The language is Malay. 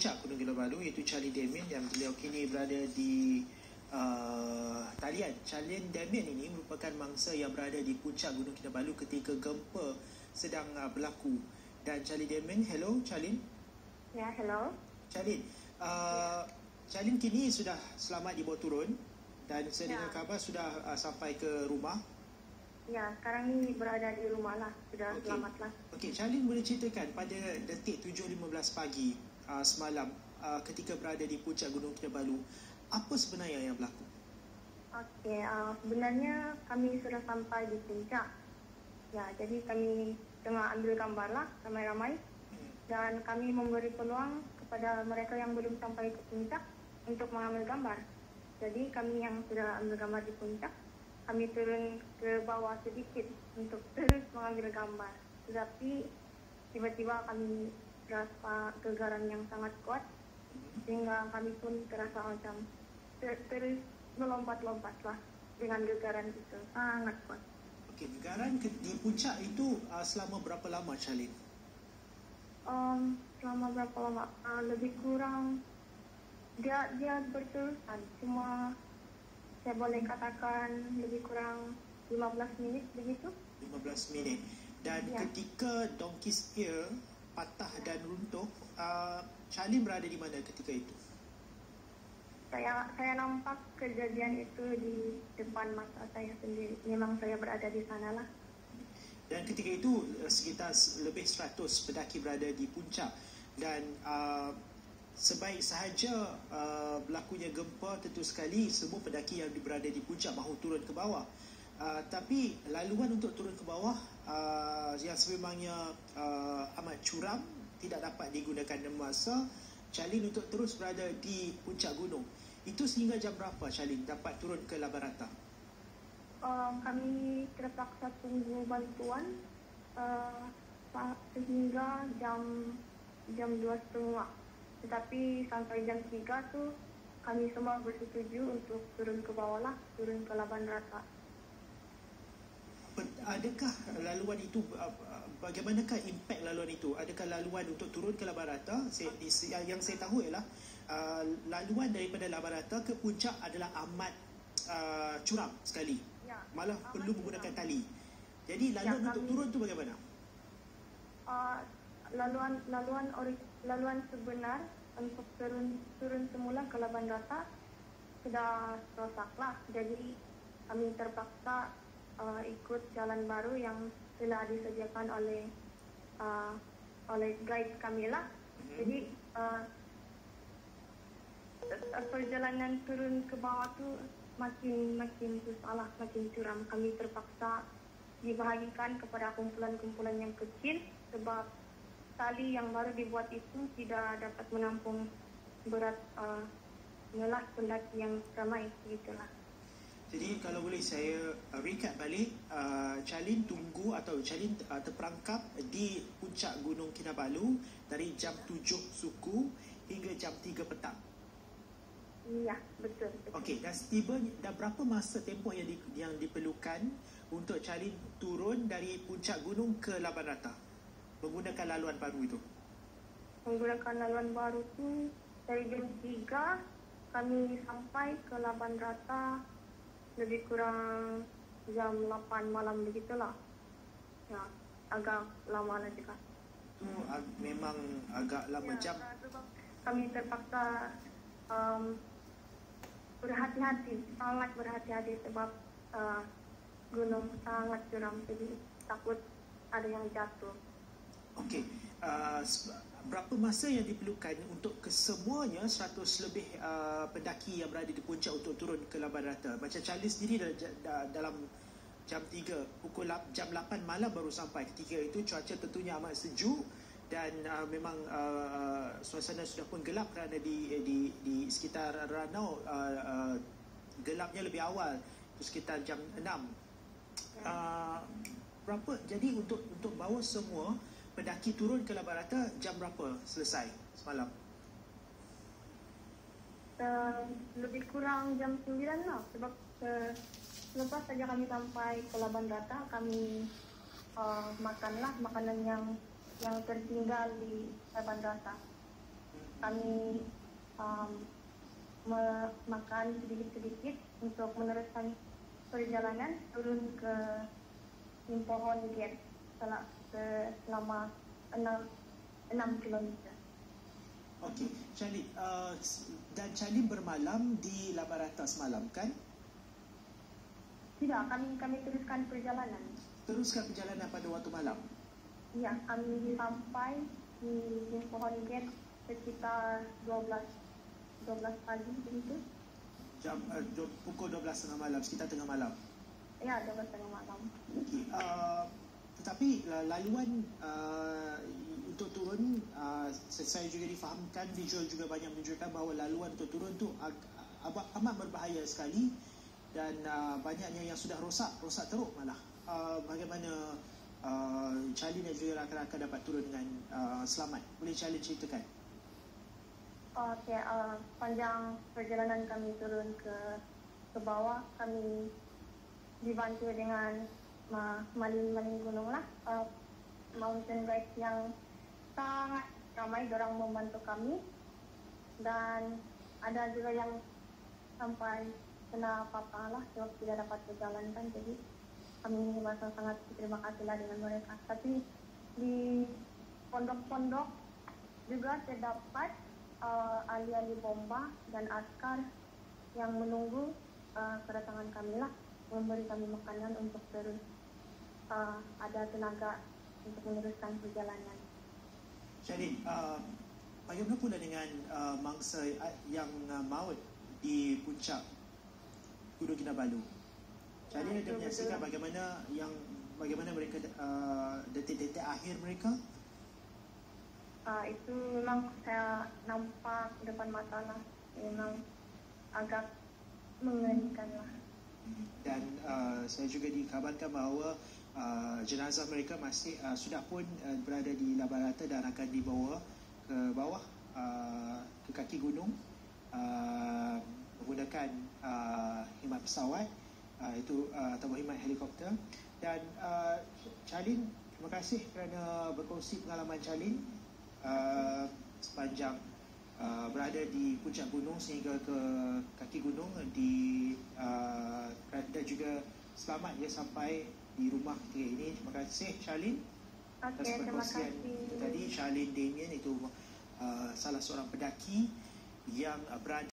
puncak Gunung Kinabalu, iaitu Charlie Damien, yang beliau kini berada di talian. Charlie Damien ini merupakan mangsa yang berada di puncak Gunung Kinabalu ketika gempa sedang berlaku. Dan Charlie Damien, hello Charlie. Ya, hello. Charlie, Charlie kini sudah selamat dibawa turun dan saya dengar kabar sudah sampai ke rumah. Ya, sekarang ni berada di rumah lah, sudah selamat lah. Okey, Charlie boleh ceritakan pada detik 7.15 pagi semalam ketika berada di puncak Gunung Kinabalu, apa sebenarnya yang berlaku? Okey, sebenarnya kami sudah sampai di puncak. Ya, jadi kami tengah ambil gambar lah ramai-ramai dan kami memberi peluang kepada mereka yang belum sampai ke puncak untuk mengambil gambar. Jadi kami yang sudah ambil gambar di puncak, kami turun ke bawah sedikit untuk terus mengambil gambar. Tetapi tiba-tiba kami terasa gegaran yang sangat kuat sehingga kami pun terasa macam terus melompat-lompat lah dengan gegaran itu sangat kuat. Okey, gegaran di puncak itu selama berapa lama, Charlie? Selama berapa lama? Lebih kurang dia berterusan, cuma saya boleh katakan lebih kurang 15 minit begitu. 15 minit. Dan ketika Donkey Spear patah dan runtuh, Charlie berada di mana ketika itu? Saya nampak kejadian itu di depan mata saya sendiri. Memang saya berada di sana lah. Dan ketika itu sekitar lebih 100 pendaki berada di puncak dan sebaik sahaja berlakunya gempa, tentu sekali semua pendaki yang berada di puncak mahu turun ke bawah. Tapi laluan untuk turun ke bawah yang sememangnya amat curam tidak dapat digunakan masa Charlie untuk terus berada di puncak gunung. Itu sehingga jam berapa Charlie dapat turun ke laban rata? Kami terpaksa tunggu bantuan sehingga jam 2.30. Tetapi sampai jam 3 tu kami semua bersetuju untuk turun ke bawah lah, turun ke laban rata. Adakah laluan itu, bagaimanakah impak laluan itu? Adakah laluan untuk turun ke laban rata? Yang saya tahu ialah laluan daripada laban rata ke puncak adalah amat curam sekali. Ya, malah perlu menggunakan tali. Jadi laluan untuk turun tu bagaimana? Laluan sebenar untuk turun semula ke laban rata sudah rosak lah. Jadi kami terpaksa ikut jalan baru yang telah disediakan oleh guide kami lah. Jadi perjalanan turun ke bawah tu makin susah lah, makin curam. Kami terpaksa dibahagikan kepada kumpulan-kumpulan yang kecil sebab tali yang baru dibuat itu tidak dapat menampung berat ngelas pendaki yang ramai, begitulah. Jadi kalau boleh saya recap balik, Charlie tunggu atau Charlie terperangkap di puncak Gunung Kinabalu dari jam 7 suku hingga jam 3 petang. Ya, betul. Okey, dan berapa masa tempoh yang diperlukan untuk Charlie turun dari puncak gunung ke laban rata menggunakan laluan baru itu? Menggunakan laluan baru itu dari jam 3 kami sampai ke laban rata lebih kurang jam 8 malam begitulah. Ya, agak lama lah juga. Itu memang agak lama jam. Kami terpaksa berhati-hati, sangat berhati-hati sebab gunung sangat curam, jadi takut ada yang jatuh. Okey, berapa masa yang diperlukan untuk kesemuanya 100 lebih pendaki yang berada di puncak untuk turun ke laban rata? Macam Charlie sendiri dalam jam 3, jam 8 malam baru sampai. Ketika itu cuaca tentunya amat sejuk dan memang suasana sudah pun gelap kerana di sekitar Ranau gelapnya lebih awal, sekitar jam 6. Jadi untuk bawa semua pendaki turun ke laban rata jam berapa selesai semalam? Lebih kurang jam 9 lah, sebab selepas saja kami sampai ke laban rata, kami makanlah makanan yang tertinggal di laban rata. kami makan sedikit-sedikit untuk meneruskan perjalanan turun ke Limpohon Gate selama 6 kilometer. Okey, Charlene, dan Charlene bermalam di Labarata semalam kan? Tidak, kami teruskan perjalanan. Teruskan perjalanan pada waktu malam? Ya, kami sampai di Limpohon Gate sekitar 12 pagi begitu. Pukul 12.30 malam, sekitar tengah malam? Ya, 12 tengah malam. Okey, tetapi laluan untuk turun, saya juga difahamkan, visual juga banyak menunjukkan bahawa laluan untuk turun tu amat berbahaya sekali dan banyaknya yang sudah rosak teruk malah. Bagaimana Charlene dan juga rakan-rakan dapat turun dengan selamat? Boleh Charlene ceritakan? Okey, panjang perjalanan kami turun ke bawah, kami dibantu dengan maling-maling gunung lah, mountain bike yang sangat ramai, dorang membantu kami, dan ada juga yang sampai kena apa-apa lah sebab tidak dapat berjalankan. Jadi kami merasa sangat terima kasihlah dengan mereka. Tapi di pondok-pondok juga terdapat ahli-ahli bomba dan askar yang menunggu kedatangan kami lah, memberi kami makanan untuk terus ada tenaga untuk meneruskan perjalanan. Charlene, bagaimana pula dengan mangsa yang maut di puncak Gunung Kinabalu? Charlene ada menyaksikan bagaimana mereka detik-detik akhir mereka? Itu memang saya nampak depan mata lah, memang agak mengerikan lah. Dan saya juga dikabarkan bahawa jenazah mereka masih sudah pun berada di Labarata dan akan dibawa ke bawah ke kaki gunung menggunakan khidmat pesawat atau khidmat helikopter. Dan Charlene, terima kasih kerana berkongsi pengalaman Charlene sepanjang berada di puncak gunung sehingga ke kaki gunung dan juga selamat sampai di rumah ketika ini. Terima kasih Charlene atas perkongsian tadi. Charlene Damien itu salah seorang pendaki yang berada